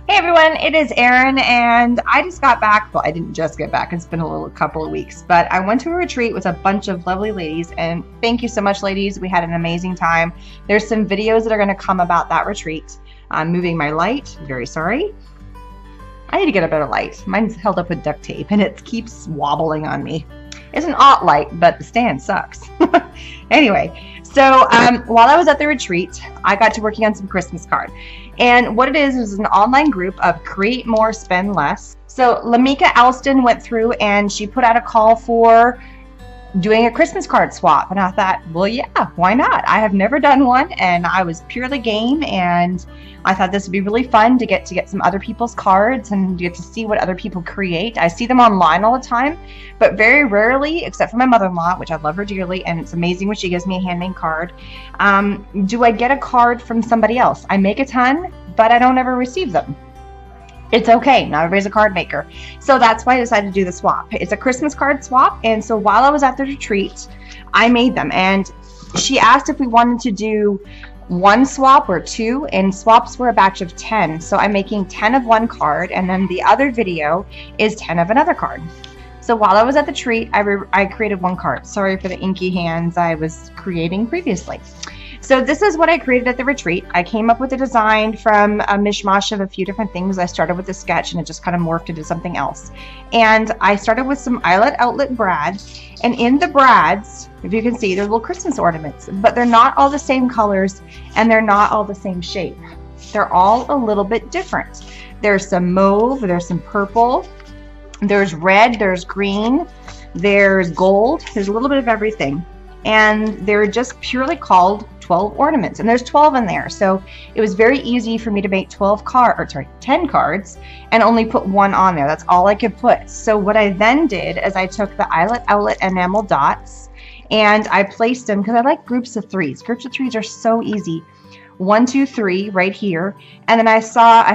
Hey everyone, it is Erin, and I just got back. Well, I didn't just get back. It's been a couple of weeks, but I went to a retreat with a bunch of lovely ladies, and thank you so much, ladies. We had an amazing time. There's some videos that are going to come about that retreat. I'm moving my light. Very sorry. I need to get a better light. Mine's held up with duct tape, and it keeps wobbling on me. It's an alt light, but the stand sucks. Anyway, so while I was at the retreat, I got to working on some Christmas cards. And what it is an online group of create more, spend less. So Lamika Alston went through and she put out a call for doing a Christmas card swap. And I thought, well, yeah, why not? I have never done one, and I was purely game, and I thought this would be really fun to get some other people's cards and get to see what other people create. I see them online all the time, but very rarely, except for my mother-in-law, which I love her dearly, and it's amazing when she gives me a handmade card, do I get a card from somebody else. I make a ton, but I don't ever receive them. It's okay, not everybody's a card maker. So that's why I decided to do the swap. It's a Christmas card swap, and so while I was at the retreat, I made them, and she asked if we wanted to do one swap or two, and swaps were a batch of 10. So I'm making 10 of one card, and then the other video is 10 of another card. So while I was at the retreat, I created one card. Sorry for the inky hands I was creating previously. So this is what I created at the retreat. I came up with a design from a mishmash of a few different things. I started with a sketch and it just kind of morphed into something else. And I started with some eyelet outlet brads. And in the brads, if you can see, they're little Christmas ornaments, but they're not all the same colors and they're not all the same shape. They're all a little bit different. There's some mauve, there's some purple, there's red, there's green, there's gold, there's a little bit of everything. And they're just purely called 12 ornaments, and there's 12 in there. So it was very easy for me to make 10 cards and only put one on there. That's all I could put. So what I then did is I took the eyelet outlet enamel dots and I placed them, because I like groups of threes. Groups of threes are so easy. 1, 2, 3 right here. And then I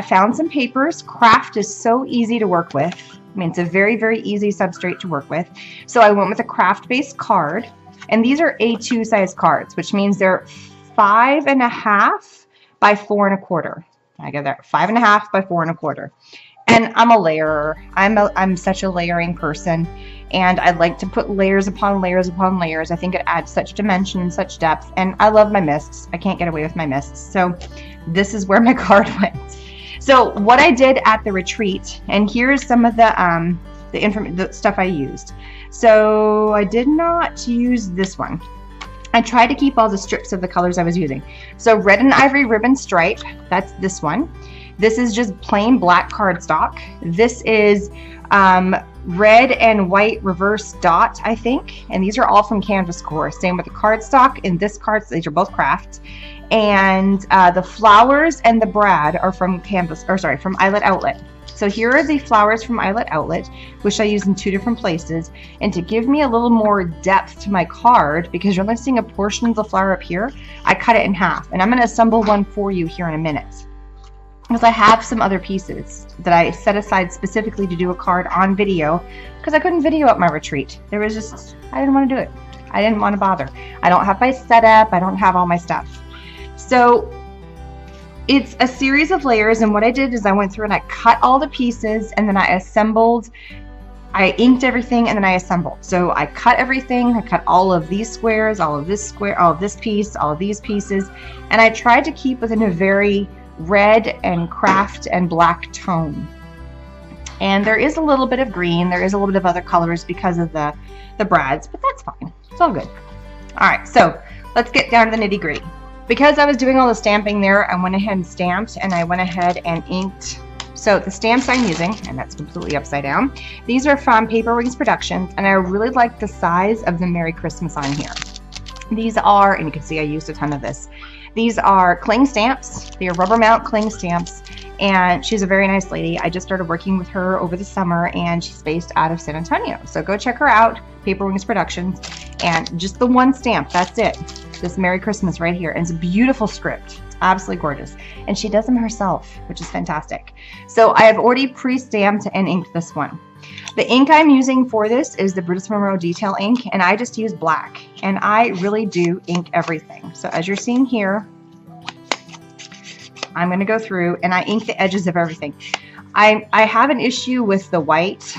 found some papers. Craft is so easy to work with. I mean, it's a very, very easy substrate to work with. So I went with a craft-based card. And these are A2 size cards, which means they're 5.5 by 4 1/4. I get that, 5.5 by 4 1/4. And I'm a layerer. I'm such a layering person, and I like to put layers upon layers upon layers. I think it adds such dimension and such depth. And I love my mists. I can't get away with my mists. So this is where my card went. So what I did at the retreat, and here's some of the stuff I used. So I did not use this one. I tried to keep all the strips of the colors I was using. So red and ivory ribbon stripe, that's this one. This is just plain black cardstock. This is red and white reverse dot, I think. And these are all from Canvas Core. Same with the cardstock and this card. These are both craft. And the flowers and the brad are from from Eyelet Outlet. So here are the flowers from Eyelet Outlet, which I use in 2 different places. And to give me a little more depth to my card, because you're only seeing a portion of the flower up here, I cut it in half. And I'm going to assemble one for you here in a minute, because I have some other pieces that I set aside specifically to do a card on video, because I couldn't video at my retreat. I didn't want to do it. I didn't want to bother. I don't have my setup. I don't have all my stuff. So it's a series of layers, and what I did is I went through and I cut all the pieces, and then I assembled. I inked everything, and then I assembled. So I cut everything. I cut all of these squares, all of this square, all of this piece, all of these pieces, and I tried to keep within a very red and craft and black tone. And there is a little bit of green. There is a little bit of other colors because of the brads, but that's fine. It's all good. All right, so let's get down to the nitty-gritty. Because I was doing all the stamping there, I went ahead and stamped, and I went ahead and inked. So the stamps I'm using, and that's completely upside down, these are from Paper Wings Productions, and I really like the size of the Merry Christmas on here. These are, and you can see I used a ton of this, these are cling stamps. They are rubber mount cling stamps, and she's a very nice lady. I just started working with her over the summer, and she's based out of San Antonio. So go check her out, Paper Wings Productions, and just the one stamp, that's it. This Merry Christmas right here, and it's a beautiful script. It's absolutely gorgeous, and she does them herself, which is fantastic. So I have already pre-stamped and inked this one. The ink I'm using for this is the Brutus Monroe Detail ink, and I just use black, and I really do ink everything. So as you're seeing here, I'm going to go through and I ink the edges of everything. I have an issue with the white.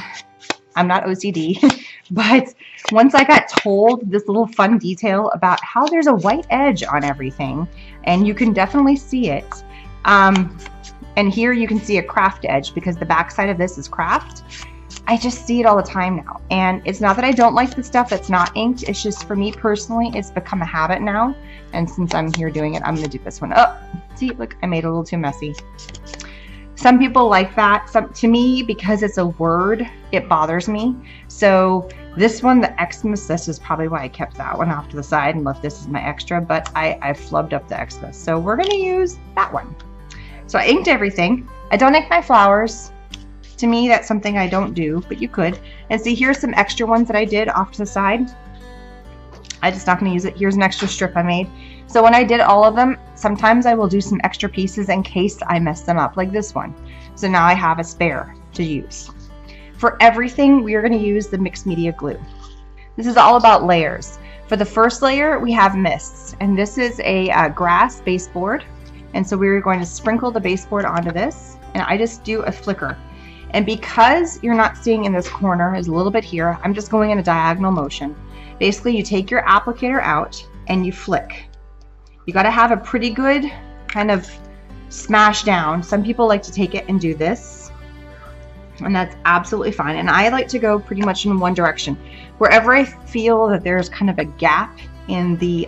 I'm not OCD, but once I got told this little fun detail about how there's a white edge on everything, and you can definitely see it. And here you can see a craft edge because the back side of this is craft. I just see it all the time now. And it's not that I don't like the stuff that's not inked. It's just for me personally, it's become a habit now. And since I'm here doing it, I'm going to do this one. Oh, see, look, I made it a little too messy. Some people like that. To me, because it's a word, it bothers me. So this one, the Xmas, this is probably why I kept that one off to the side and left this as my extra, but I flubbed up the Xmas. So we're going to use that one. So I inked everything. I don't ink my flowers. To me, that's something I don't do, but you could. And see, here's some extra ones that I did off to the side. I'm just not going to use it. Here's an extra strip I made. So when I did all of them, sometimes I will do some extra pieces in case I mess them up, like this one. So now I have a spare to use. For everything, we are going to use the mixed media glue. This is all about layers. For the first layer, we have mists, and this is a grass baseboard. And so we're going to sprinkle the baseboard onto this, and I just do a flicker. And because you're not seeing in this corner, there's a little bit here, I'm just going in a diagonal motion. Basically, you take your applicator out and you flick. You got to have a pretty good kind of smash down. Some people like to take it and do this, and that's absolutely fine. And I like to go pretty much in one direction. Wherever I feel that there's kind of a gap in the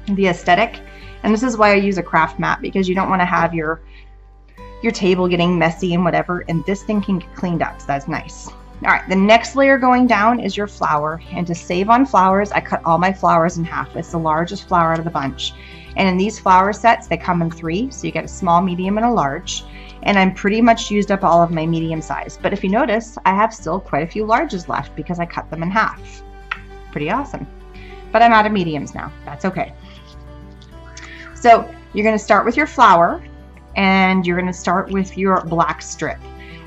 aesthetic, and this is why I use a craft mat, because you don't want to have your table getting messy and whatever, and this thing can get cleaned up, so that's nice. All right, the next layer going down is your flower, and to save on flowers, I cut all my flowers in half. It's the largest flower out of the bunch. And in these flower sets, they come in 3, so you get a small, medium, and a large. And I'm pretty much used up all of my medium size. But if you notice, I have still quite a few larges left because I cut them in half. Pretty awesome. But I'm out of mediums now. That's okay. So you're going to start with your flower, and you're going to start with your black strip.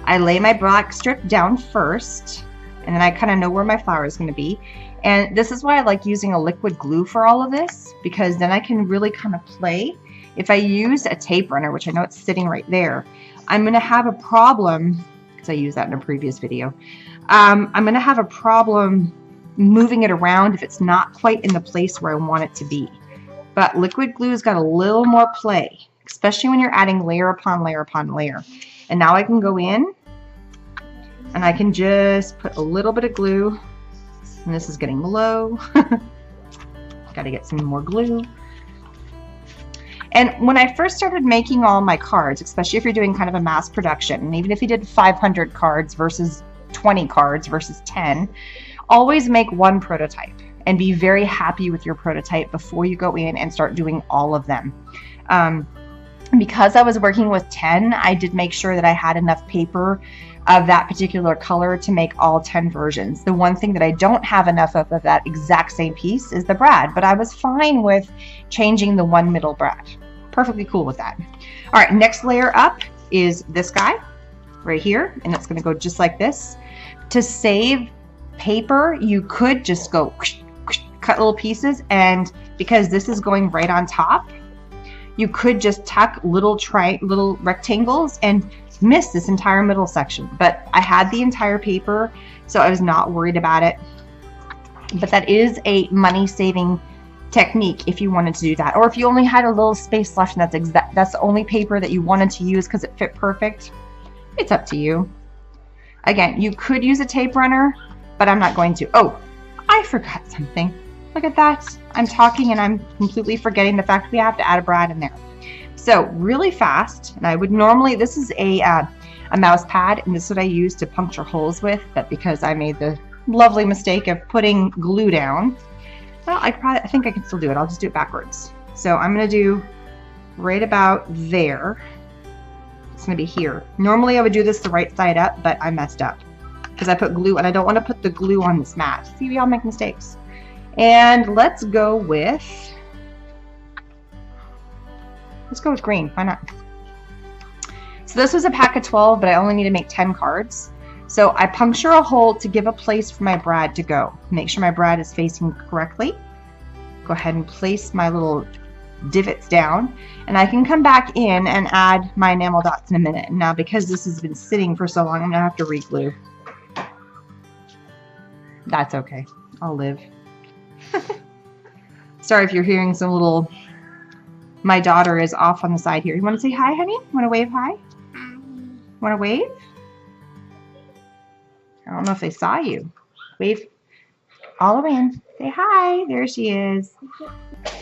I lay my black strip down first, and then I kind of know where my flower is going to be. And this is why I like using a liquid glue for all of this, because then I can really kind of play. If I use a tape runner, which I know it's sitting right there, I'm going to have a problem, because I used that in a previous video. I'm going to have a problem moving it around if it's not quite in the place where I want it to be. But liquid glue's got a little more play, especially when you're adding layer upon layer upon layer. And now I can go in and I can just put a little bit of glue, and this is getting low. Got to get some more glue. And when I first started making all my cards, especially if you're doing kind of a mass production, and even if you did 500 cards versus 20 cards versus 10, always make one prototype and be very happy with your prototype before you go in and start doing all of them. Because I was working with 10, I did make sure that I had enough paper of that particular color to make all 10 versions. The one thing that I don't have enough of that exact same piece is the brad, but I was fine with changing the one middle brad. Perfectly cool with that. All right, next layer up is this guy right here, and it's going to go just like this. To save paper, you could just go cut little pieces, and because this is going right on top, you could just tuck little rectangles and miss this entire middle section. But I had the entire paper, so I was not worried about it. But that is a money-saving technique if you wanted to do that. Or if you only had a little space left and that's the only paper that you wanted to use because it fit perfect, it's up to you. Again, you could use a tape runner, but I'm not going to. Oh, I forgot something. Look at that. I'm talking and I'm completely forgetting the fact we have to add a brad in there. So really fast, and I would normally, this is a mouse pad, and this is what I use to puncture holes with, but because I made the lovely mistake of putting glue down, well, I think I can still do it. I'll just do it backwards. So I'm going to do right about there. It's going to be here. Normally I would do this the right side up, but I messed up because I put glue, and I don't want to put the glue on this mat. See, we all make mistakes. And let's go with green. Why not? So this was a pack of 12, but I only need to make 10 cards. So I puncture a hole to give a place for my brad to go. Make sure my brad is facing correctly. Go ahead and place my little divots down, and I can come back in and add my enamel dots in a minute. Now, because this has been sitting for so long, I'm gonna have to re-glue. That's okay, I'll live. Sorry if you're hearing some little, my daughter is off on the side here. You want to say hi, honey? Want to wave hi? Want to wave? I don't know if they saw you. Wave all around. Say hi. There she is.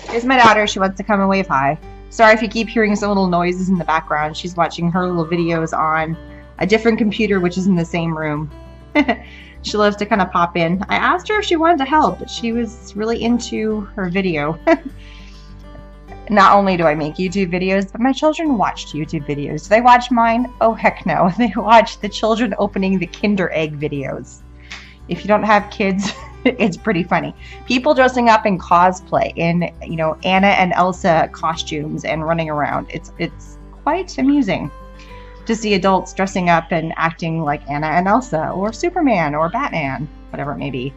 Here's my daughter. She wants to come and wave hi. Sorry if you keep hearing some little noises in the background. She's watching her little videos on a different computer, which is in the same room. She loves to kind of pop in. I asked her if she wanted to help, but she was really into her video. Not only do I make YouTube videos, but my children watched YouTube videos. Do they watch mine? Oh, heck no. They watch the children opening the Kinder Egg videos. If you don't have kids, it's pretty funny. People dressing up in cosplay in, you know, Anna and Elsa costumes and running around. It's quite amusing to see adults dressing up and acting like Anna and Elsa or Superman or Batman, whatever it may be.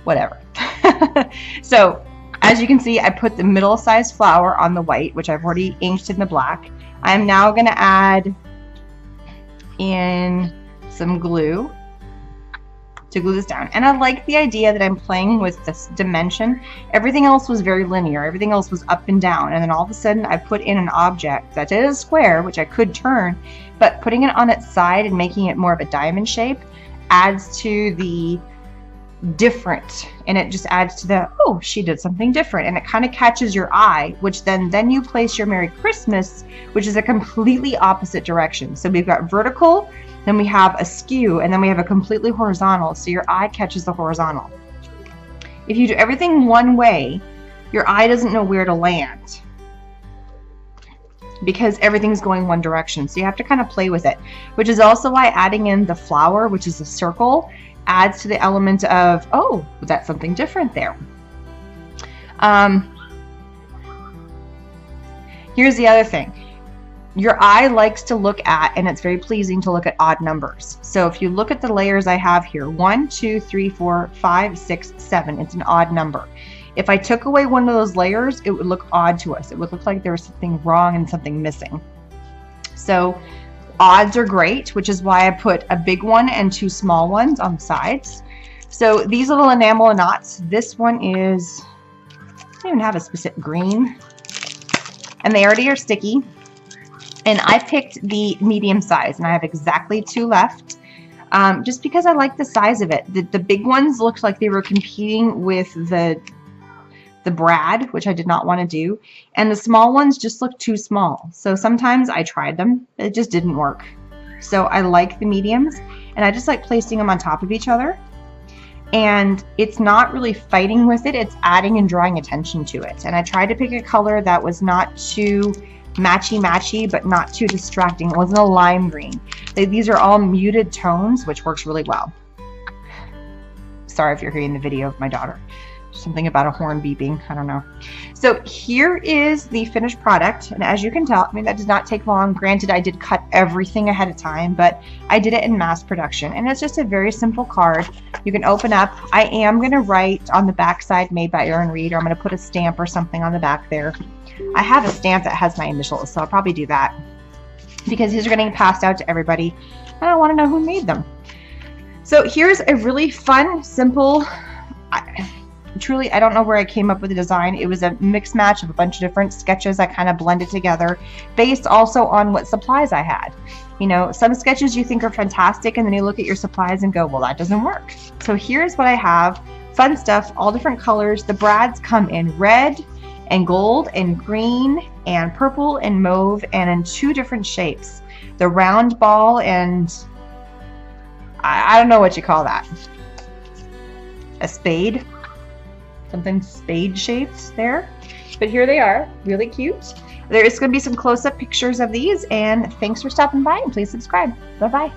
Whatever. So, as you can see, I put the middle-sized flower on the white, which I've already inked in the black. I'm now going to add in some glue to glue this down. And I like the idea that I'm playing with this dimension. Everything else was very linear. Everything else was up and down. And then all of a sudden I put in an object that is a square, which I could turn, but putting it on its side and making it more of a diamond shape adds to the different, and it just adds to the, oh, she did something different, and it kind of catches your eye, which then you place your Merry Christmas, which is a completely opposite direction. So we've got vertical, then we have a skew, and then we have a completely horizontal, so your eye catches the horizontal. If you do everything one way, your eye doesn't know where to land because everything's going one direction. So you have to kind of play with it, which is also why adding in the flower, which is a circle, adds to the element of, oh, that's something different there. Here's the other thing. Your eye likes to look at, and it's very pleasing to look at odd numbers. So if you look at the layers I have here, 1, 2, 3, 4, 5, 6, 7, it's an odd number. If I took away one of those layers, it would look odd to us. It would look like there was something wrong and something missing. So odds are great, which is why I put a big one and 2 small ones on the sides. So these little enamel knots, this one is, I don't even have a specific green, and they already are sticky. And I picked the medium size, and I have exactly 2 left, just because I like the size of it. The big ones looked like they were competing with the brad, which I did not want to do, and the small ones just looked too small. So sometimes I tried them, it just didn't work. So I like the mediums, and I just like placing them on top of each other. And it's not really fighting with it, it's adding and drawing attention to it. And I tried to pick a color that was not too matchy-matchy, but not too distracting. It wasn't a lime green. These are all muted tones, which works really well. Sorry if you're hearing the video of my daughter. Something about a horn beeping, I don't know. So here is the finished product, and as you can tell, I mean, that did not take long. Granted, I did cut everything ahead of time, but I did it in mass production, and it's just a very simple card. You can open up. I am going to write on the back side, made by Aaron Reed, or I'm going to put a stamp or something on the back there. I have a stamp that has my initials, so I'll probably do that because these are getting passed out to everybody. I don't want to know who made them. So here's a really fun, simple, truly, I don't know where I came up with the design. It was a mix match of a bunch of different sketches I kind of blended together based also on what supplies I had. You know, some sketches you think are fantastic, and then you look at your supplies and go, well, that doesn't work. So here's what I have. Fun stuff, all different colors. The brads come in red and gold and green and purple and mauve, and in 2 different shapes. The round ball and I don't know what you call that. A spade. Something spade shaped there. But here they are, really cute. There is going to be some close-up pictures of these, and thanks for stopping by, and please subscribe. Bye-bye.